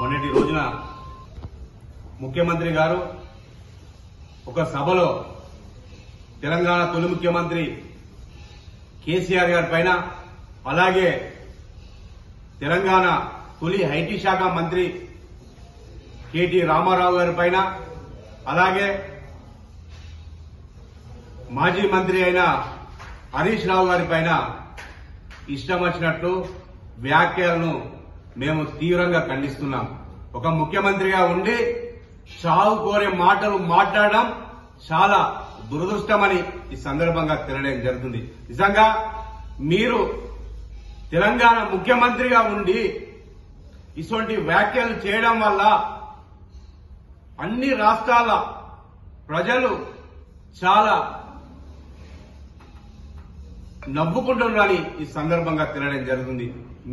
మొన్నటి రోజున ముఖ్యమంత్రి గారు ఒక సభలో తెలంగాణ తొలి ముఖ్యమంత్రి కేసీఆర్ గారి పైన, అలాగే తెలంగాణ తొలి ఐటీ శాఖ మంత్రి కేటీ రామారావు గారి పైన, అలాగే మాజీ మంత్రి అయిన హరీష్ రావు గారి పైన ఇష్టం వచ్చినట్లు వ్యాఖ్యలను మేము తీవ్రంగా ఖండిస్తున్నాం. ఒక ముఖ్యమంత్రిగా ఉండి చావు కోరే మాటలు మాట్లాడడం చాలా దురదృష్టమని ఈ సందర్భంగా తెలియడం జరుగుతుంది. నిజంగా మీరు తెలంగాణ ముఖ్యమంత్రిగా ఉండి ఇటువంటి వ్యాఖ్యలు చేయడం వల్ల అన్ని రాష్ట్రాల ప్రజలు చాలా నవ్వుకుంటున్నారని ఈ సందర్భంగా తెలియడం జరుగుతుంది.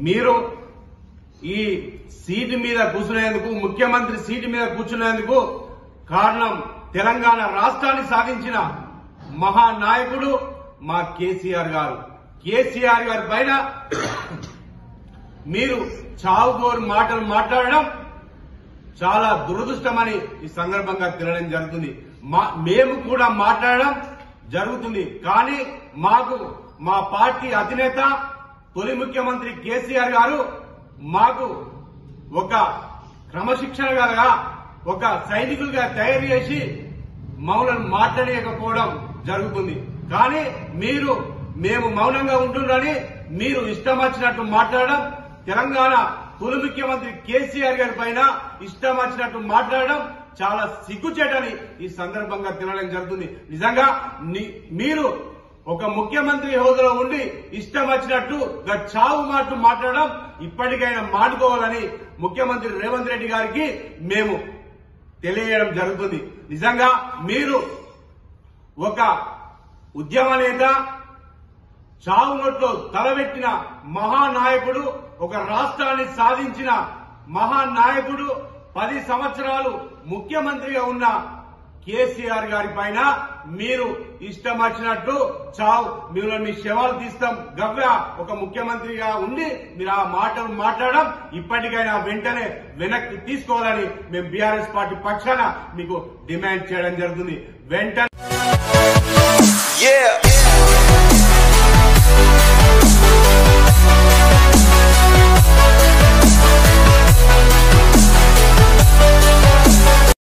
మీరు ఈ సీటు మీద కూర్చునేందుకు, ముఖ్యమంత్రి సీటు మీద కూర్చునేందుకు కారణం తెలంగాణ రాష్ట్రాన్ని సాధించిన మహానాయకుడు మా కేసీఆర్ గారు. కేసీఆర్ గారి పైన మీరు చావుకోరు మాటలు మాట్లాడడం చాలా దురదృష్టమని ఈ సందర్భంగా తెలియడం జరుగుతుంది. మేము కూడా మాట్లాడడం జరుగుతుంది. కానీ మాకు మా పార్టీ అధినేత తొలి ముఖ్యమంత్రి కేసీఆర్ గారు మాకు ఒక క్రమశిక్షణగా, ఒక సైనికులుగా తయారు చేసి మౌనం మాట్లాడలేకపోవడం జరుగుతుంది. కానీ మేము మౌనంగా ఉంటున్నారని మీరు ఇష్టం వచ్చినట్టు మాట్లాడడం, తెలంగాణ తొలి ముఖ్యమంత్రి కేసీఆర్ గారి పైన ఇష్టం వచ్చినట్టు మాట్లాడడం చాలా సిగ్గుచేటని ఈ సందర్భంగా తెలియడం జరుగుతుంది. నిజంగా మీరు ఒక ముఖ్యమంత్రి హోదాలో ఉండి ఇష్టం వచ్చినట్టు చావు మాటలు మాట్లాడడం ఇప్పటికైనా మానుకోవాలని ముఖ్యమంత్రి రేవంత్ రెడ్డి గారికి మేము తెలియజేయడం జరుగుతుంది. నిజంగా మీరు ఒక ఉద్యమ నేత, చావు నోట్లో తలబెట్టిన మహానాయకుడు, ఒక రాష్ట్రాన్ని సాధించిన మహానాయకుడు, 10 సంవత్సరాలు ముఖ్యమంత్రిగా ఉన్న కేసీఆర్ గారి పైన మీరు ఇష్టం వచ్చినట్టు మీరు మీ శవాలు తీస్తాం గవ్వ ఒక ముఖ్యమంత్రిగా ఉండి మీరు ఆ మాటలు మాట్లాడడం ఇప్పటికైనా వెంటనే వెనక్కి తీసుకోవాలని మేము బీఆర్ఎస్ పార్టీ పక్షాన మీకు డిమాండ్ చేయడం జరుగుతుంది. వెంటనే